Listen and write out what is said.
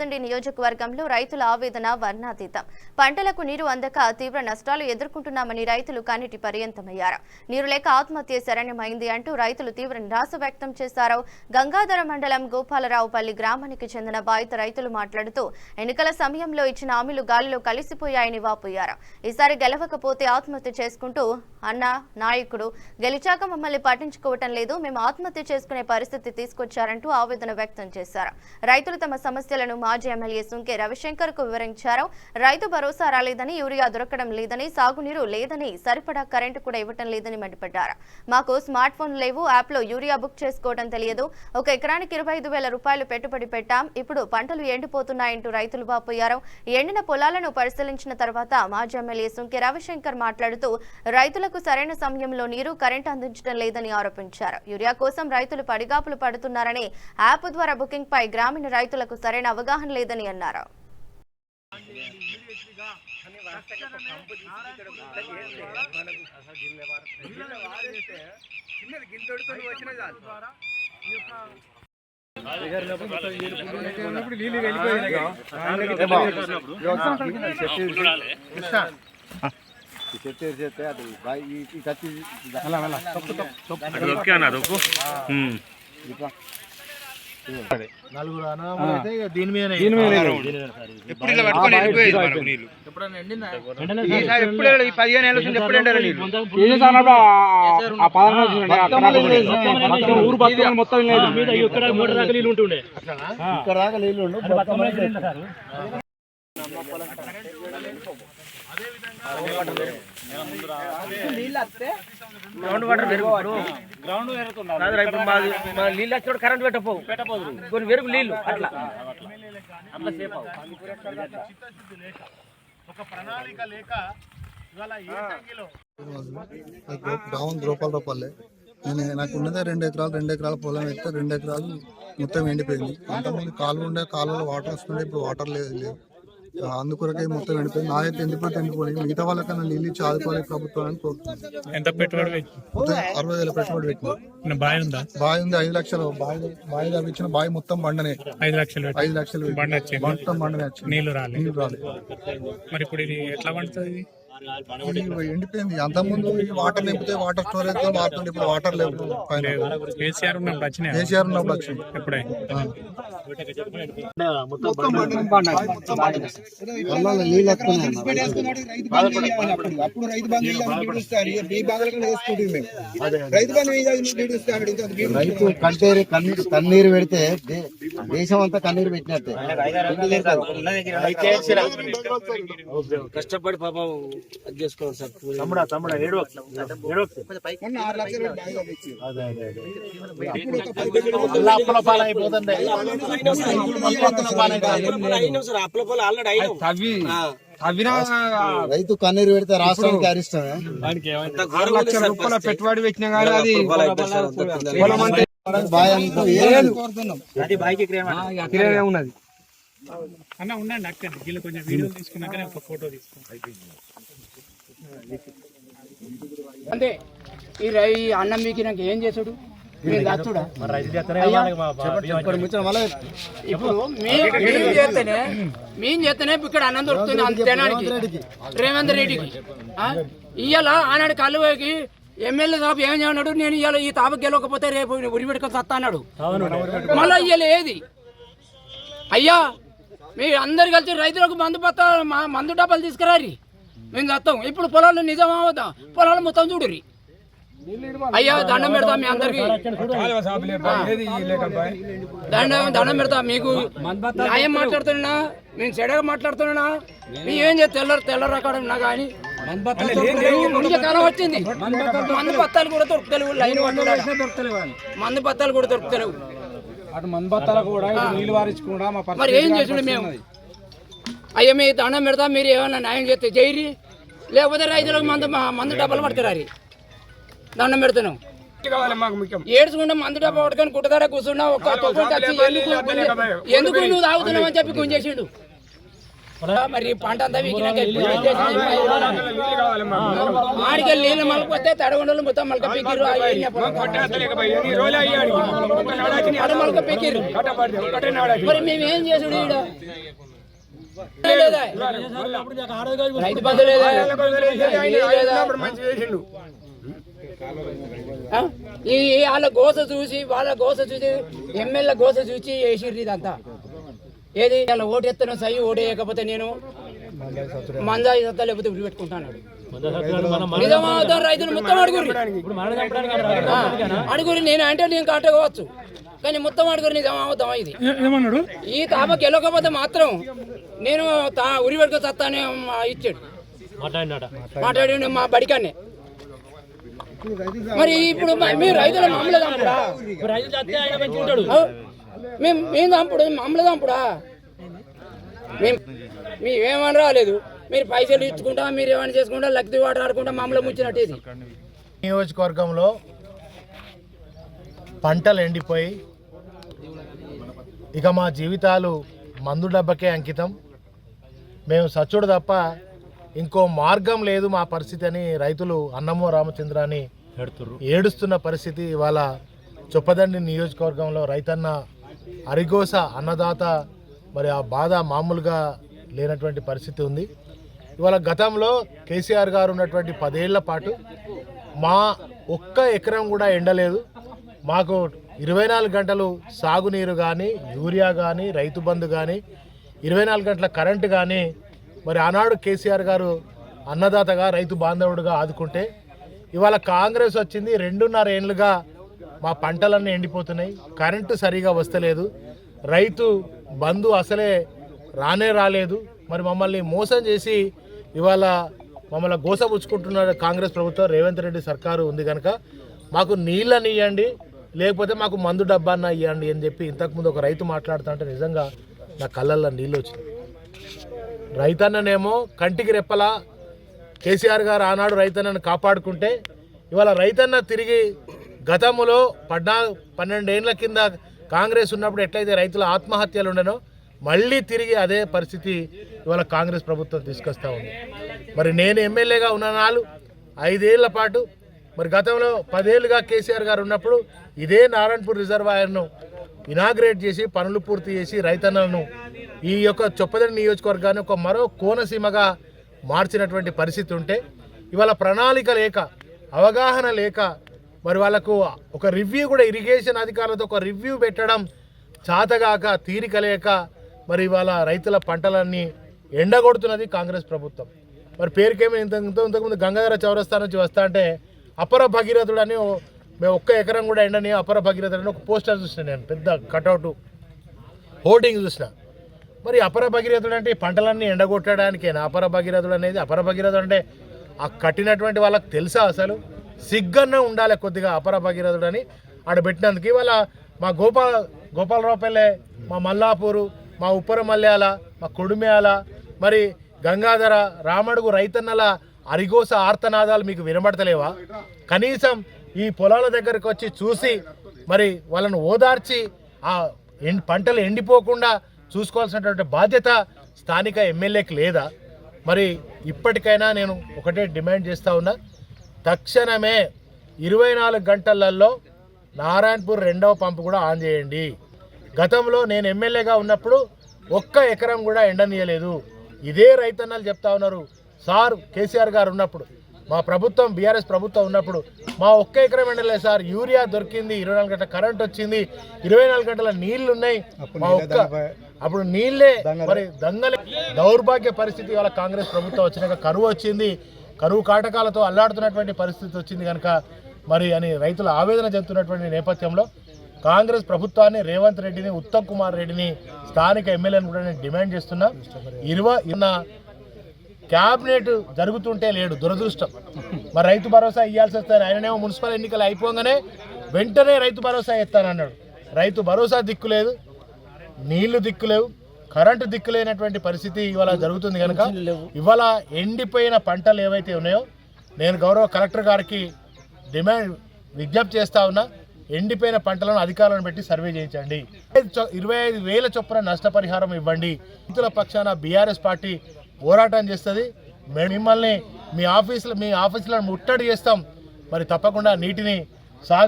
రామదండి నియోజకవర్గంలో రైతుల ఆవేదన వర్ణాతీతం. పంటలకు నీరు అందక తీవ్ర నష్టాలు ఎదుర్కొంటున్నామని రైతులు కన్నీటి పర్యంతమయ్యారు. నీరు లేక ఆత్మహత్య శరణ్యమైంది అంటూ రైతులు తీవ్ర నిరాశ వ్యక్తం చేశారు. గంగాధర మండలం గోపాలరావుపల్లి గ్రామానికి చెందిన బాధిత రైతులు మాట్లాడుతూ ఎన్నికల సమయంలో ఇచ్చిన హామీలు గాలిలో కలిసిపోయాయని వాపోయారు. ఈసారి గెలవకపోతే ఆత్మహత్య చేసుకుంటూ అన్న నాయకుడు గెలిచాక మమ్మల్ని పట్టించుకోవటం లేదు, మేము ఆత్మహత్య చేసుకునే పరిస్థితి తీసుకొచ్చారంటూ ఆవేదన వ్యక్తం చేశారు. రైతులు తమ సమస్యలను మాజీ ఎమ్మెల్యే సుంకే రవిశంకర్ కు వివరించారు. రైతు భరోసా రాలేదని, యూరియా దొరకడం లేదని, సాగునీరు లేదని, సరిపడా కరెంటు కూడా ఇవ్వటం లేదని మండిపడ్డారు. మాకు స్మార్ట్ ఫోన్ లేవు, యాప్ లో యూరియా బుక్ చేసుకోవడం తెలియదు, ఒక ఎకరానికి 25,000 రూపాయలు పెట్టుబడి పెట్టాం, ఇప్పుడు పంటలు ఎండిపోతున్నాయంటూ రైతులు వాపోయారు. ఎండిన పొలాలను పరిశీలించిన తర్వాత మాజీ ఎమ్మెల్యే సుంకే రవిశంకర్ మాట్లాడుతూ రైతులకు సరైన సమయంలో నీరు, కరెంటు అందించడం లేదని ఆరోపించారు. యూరియా కోసం రైతులు పడిగాపులు పడుతున్నారని, యాప్ ద్వారా బుకింగ్ పై గ్రామీణ రైతులకు సరైన అవగాహన లేదని అన్నారు. నలుగురు అనామలు అయితే దీని మీద ఎప్పుడు ఇలా పట్టుకొని వెళ్ళిపోయేది నీళ్ళు. ఎప్పుడు 15 ఏళ్ళ నుంచి ఎప్పుడు ఎండారు నీళ్ళు. ఊరు బతుకులు మొత్తం లేదు. ఇక్కడ 3 దాకా నీళ్ళు ఉంటుండే, ఇక్కడ దాకా నీళ్ళు ఉండు. గ్రౌండ్ వాటర్ పెరుగుతాడు, నీళ్ళు వచ్చి కరెంట్ పెట్టపోదు కొన్ని వెరుగు నీళ్ళు అట్లా అట్లా సేఫ్ ఒక ప్రణాళిక లేక గోపాలరావుపల్లె. నాకు ఉన్నదే 2 ఎకరాల పొలం అయితే 2 ఎకరాలు మొత్తం ఎండిపోయింది. అంతకుముందు కాలువ ఉండే, కాలువలో వాటర్ వస్తుండే, ఇప్పుడు వాటర్ లేదు. అందుకొరకే మొత్తం ఎండిపోయింది. నాదైతే ఎండిపోయింది. మిగతా వాళ్ళకన్నా నీళ్ళు ఇచ్చి ఆదుకోవాలి ప్రభుత్వాన్ని కోరుతున్నాను. ఎంత పెట్టుబడి 60,000 పెట్టుబడి పెట్టిన బావి ఉంది. 5 లక్షలు బావి తవ్వించిన బావి మొత్తం బండనే. 5 లక్షలు మొత్తం బండనే వచ్చింది. నీళ్ళు రాలేదు. మరి ఇప్పుడు ఇది ఎట్లా పండుతుంది? ఎండిపోయింది. అంతకుముందు వాటర్ నింపితే వాటర్ స్టోరేజ్ గా మారుతుంది. ఇప్పుడు వాటర్ లేవు. కేసీఆర్ ఉన్నప్పుడు వచ్చింది. ఎప్పుడే రైతు కన్నీరు పెడితే దేశం అంతా కన్నీరు పెట్టినట్టే. కష్టపడి పాపం అది చేసుకోవాలి సార్. తమ్ముడా రైతు కన్నీరు పెడితే రాష్ట్రానికి అరిష్టమే. 6 లక్షల రూపాయల పెట్టుబడి పెట్టినా కానీ అది ఉన్నది అన్న. ఉండండి అక్కడ కొంచెం వీడియోలు తీసుకున్నాక ఒక ఫోటో తీసుకోండి. అంటే ఈ అన్నం మీకు నాకు ఏం చేసాడు? ఇప్పుడు మేము చేస్తేనే ఇక్కడ అన్నం దొరుకుతుంది అంతేనానికి రేవంత్ రెడ్డికి. ఇవాళ ఆనాడు కళ్ళుకి ఎమ్మెల్యే సాబ్ ఏం చేయన్నాడు, నేను ఇవాళ ఈ తాపకు గెలవకపోతే రేపు ఉరి పెట్టుకొని సత్తా అన్నాడు. మళ్ళీ ఇవాళ ఏది అయ్యా? మీరు అందరు కలిసి రైతులకు మందు డబ్బాలు తీసుకురారి, మేము చస్తాం. ఇప్పుడు పొలాలు నిజం అవద్దా? పొలాలు మొత్తం చూడురి అయ్యా. దండం పెడతా మీ అందరికి, దండం పెడతా. మీకు న్యాయం మాట్లాడుతున్నా, నేను చెడగా మాట్లాడుతున్నా. మేమేం చేసి తెల్ల రకాడు ఉన్నా కానీ కాలం వచ్చింది. మందు పత్తాలు కూడా దొరుకుతలేవు, లైన్ మందు పత్తాలు కూడా దొరుకుతలేవు. మరి ఏం చేసిండు మేము? అయ్యా మీ దండం పెడతా, మీరు ఏమన్నా న్యాయం చేస్తే చేయరి, లేకపోతే రైతులకు మందు డబ్బాలు పట్టుకురారి. దండం పెడుతున్నాం. ఏడ్చుకుంటే మందు డబ్బా పట్టుకొని కుట్టదాడ కూర్చున్నా. ఎందుకు నువ్వు తాగుతున్నావు అని చెప్పి గుంజేసిండు. మరి పంట అంతా వీకినాక ఆడికెళ్ళి నీళ్ళు మలకపోతే తడగొండలు మొత్తం మలక పీకిర్రు మలక పీకిర్రు మరి మేమేం చేసుడు ఈడ రైతు బంధు లేదా ఈ వాళ్ళ గోస చూసి ఎమ్మెల్యే గోస చూసి వేసిర్రు ఇదంతా ఏది ఇలా ఓటు ఎత్తను సై ఓటు వేయకపోతే నేను మందాయి సత్తా లేకపోతే ఉరి పెట్టుకుంటాను నిజమవుతాం రైతులు మొత్తం అడుగురి నేను అంటే నేను కట్టవచ్చు కానీ మొత్తం అడుగురు నిజమవుతాం ఇది ఏమన్నాడు ఈ తాపకి వెళ్ళకపోతే మాత్రం నేను ఉరి పెట్టుకు సత్తానే ఇచ్చాడు మాట్లాడి మా బడికాన్నే మరి ఇప్పుడు మీరు రైతుల మామూలు చంపుడా మేము చంపుడు మామూలు చంపుడా మేమేమని రాలేదు మీరు పైసలు ఇచ్చుకుంటా మీరు ఏమైనా చేసుకుంటా లక్తి వాటర్ ఆడుకుంటా మామూలు ముచ్చినట్టు ఇది నియోజకవర్గంలో పంటలు ఎండిపోయి ఇక మా జీవితాలు మందు డబ్బకే అంకితం, మేము సచ్చుడు తప్ప ఇంకో మార్గం లేదు మా పరిస్థితి అని రైతులు అన్నమో రామచంద్రాన్ని ఏడుస్తున్న పరిస్థితి ఇవాళ చొప్పదండి నియోజకవర్గంలో రైతన్న అరిగోస అన్నదాత మరి ఆ బాధ మామూలుగా లేనటువంటి పరిస్థితి ఉంది. ఇవాళ గతంలో కేసీఆర్ గారు ఉన్నటువంటి 10 ఏళ్ల పాటు మా ఒక్క ఎకరం కూడా ఎండలేదు, మాకు 24 గంటలు సాగునీరు కానీ యూరియా కానీ రైతు బంధు కానీ 24 గంటల కరెంటు కానీ మరి ఆనాడు కేసీఆర్ గారు అన్నదాతగా రైతు బాంధవుడుగా ఆదుకుంటే ఇవాళ కాంగ్రెస్ వచ్చింది 2.5 ఏళ్ళుగా మా పంటలన్నీ ఎండిపోతున్నాయి, కరెంటు సరిగా వస్తలేదు, రైతు బంధు అసలే రాలేదు. మరి మమ్మల్ని మోసం చేసి ఇవాళ మమ్మల్ని గోసపుచ్చుకుంటున్న కాంగ్రెస్ ప్రభుత్వం రేవంత్ రెడ్డి సర్కారు ఉంది కనుక మాకు నీళ్ళని ఇవ్వండి లేకపోతే మాకు మందు డబ్బాన్న ఇవ్వండి అని చెప్పి ఇంతకుముందు ఒక రైతు మాట్లాడుతుంటే నిజంగా నా కళ్ళల్లో నీళ్ళు వచ్చినాయి. రైతన్ననేమో కంటికి రెప్పలా కేసీఆర్ గారు ఆనాడు రైతన్నను కాపాడుకుంటే ఇవాళ రైతన్న తిరిగి గతంలో 12 ఏళ్ల కింద కాంగ్రెస్ ఉన్నప్పుడు ఎట్లయితే రైతుల ఆత్మహత్యలు ఉండనో మళ్ళీ తిరిగి అదే పరిస్థితి ఇవాళ కాంగ్రెస్ ప్రభుత్వం తీసుకొస్తూ ఉంది. మరి నేను ఎమ్మెల్యేగా ఉన్న 5 ఏళ్ల పాటు మరి గతంలో 10 ఏళ్ళుగా కేసీఆర్ గారు ఉన్నప్పుడు ఇదే నారాయణపూర్ రిజర్వాయర్ను ఇనాగ్రేట్ చేసి పనులు పూర్తి చేసి రైతన్నలను ఈ యొక్క చొప్పదండి నియోజకవర్గాన్ని ఒక మరో కోనసీమగా మార్చినటువంటి పరిస్థితి ఉంటే ఇవాళ ప్రణాళిక లేక అవగాహన లేక మరి వాళ్ళకు ఒక రివ్యూ కూడా ఇరిగేషన్ అధికారులతో ఒక రివ్యూ పెట్టడం చాతగాక తీరిక లేక మరి ఇవాళ రైతుల పంటలన్నీ ఎండగొడుతున్నది కాంగ్రెస్ ప్రభుత్వం. మరి పేరుకేమో ఇంతకుముందు గంగాధర చౌరస్తా నుంచి వస్తా అంటే అపర భగీరథుడు అని మేము ఒక్క ఎకరం కూడా ఎండని అపర భగీరథుడు అని ఒక పోస్టర్ చూసిన, నేను పెద్ద కటౌట్ హోర్డింగ్ చూసిన. మరి అపర భగీరథుడు అంటే పంటలన్నీ ఎండగొట్టడానికేనా అపర భగీరథుడు అనేది? అపర భగీరథుడు అంటే ఆ కట్టినటువంటి వాళ్ళకి తెలుసా? అసలు సిగ్గన్న ఉండాలి కొద్దిగా అపర భగీరథుడు అని ఆడ పెట్టినందుకు. ఇవాళ మా గోపాలరావుపల్లె, మా మల్లాపూరు, మా ఉప్పరమల్యాల, మా కొడుమ్యాల, మరి గంగాధర, రామడుగు రైతన్నల అరిగోస ఆర్తనాదాలు మీకు వినబడతలేవా? కనీసం ఈ పొలాల దగ్గరకు వచ్చి చూసి మరి వాళ్ళను ఓదార్చి ఆ పంటలు ఎండిపోకుండా చూసుకోవాల్సినటువంటి బాధ్యత స్థానిక ఎమ్మెల్యేకి లేదా? మరి ఇప్పటికైనా నేను ఒకటే డిమాండ్ చేస్తూ ఉన్నా, తక్షణమే 24 గంటలలో నారాయణపూర్ 2వ పంపు కూడా ఆన్ చేయండి. గతంలో నేను ఎమ్మెల్యేగా ఉన్నప్పుడు ఒక్క ఎకరం కూడా ఎండనీయలేదు. ఇదే రైతన్నలు చెప్తా ఉన్నారు, సార్ కేసీఆర్ గారు ఉన్నప్పుడు మా ప్రభుత్వం బీఆర్ఎస్ ప్రభుత్వం ఉన్నప్పుడు మా ఒక్క ఎకరం ఎండలేదు సార్, యూరియా దొరికింది, 24 గంటల కరెంట్ వచ్చింది, 24 గంటల నీళ్లు ఉన్నాయి, మా ఒక్క అప్పుడు నీళ్ళే మరి దంగలే. దౌర్భాగ్య పరిస్థితి వాళ్ళ కాంగ్రెస్ ప్రభుత్వం వచ్చినాక కరువు వచ్చింది, కరువు కాటకాలతో అల్లాడుతున్నటువంటి పరిస్థితి వచ్చింది కనుక మరి అని రైతులు ఆవేదన చెందుతున్నటువంటి నేపథ్యంలో కాంగ్రెస్ ప్రభుత్వాన్ని, రేవంత్ రెడ్డిని, ఉత్తమ్ కుమార్ రెడ్డిని, స్థానిక ఎమ్మెల్యేని కూడా నేను డిమాండ్ చేస్తున్నా. క్యాబినెట్ జరుగుతుంటే లేడు, దురదృష్టం. మరి రైతు భరోసా ఇవ్వాల్సి వస్తుంది, ఆయననేమో మున్సిపల్ ఎన్నికలు అయిపోగానే వెంటనే రైతు భరోసా ఇస్తానన్నాడు. రైతు భరోసా దిక్కులేదు, నీళ్లు దిక్కులేవు, కరెంటు దిక్కులేనటువంటి పరిస్థితి ఇవాళ జరుగుతుంది కనుక ఇవాళ ఎండిపోయిన పంటలు ఏవైతే ఉన్నాయో నేను గౌరవ కలెక్టర్ గారికి విజ్ఞప్తి చేస్తా ఉన్నా, ఎండిపోయిన పంటలను అధికారులను పెట్టి సర్వే చేయించండి. 25,000 చొప్పున నష్టపరిహారం ఇవ్వండి. రైతుల పక్షాన బీఆర్ఎస్ పార్టీ పోరాటం చేస్తుంది. మిమ్మల్ని మీ ఆఫీసులను ముట్టడి చేస్తాం. మరి తప్పకుండా నీటిని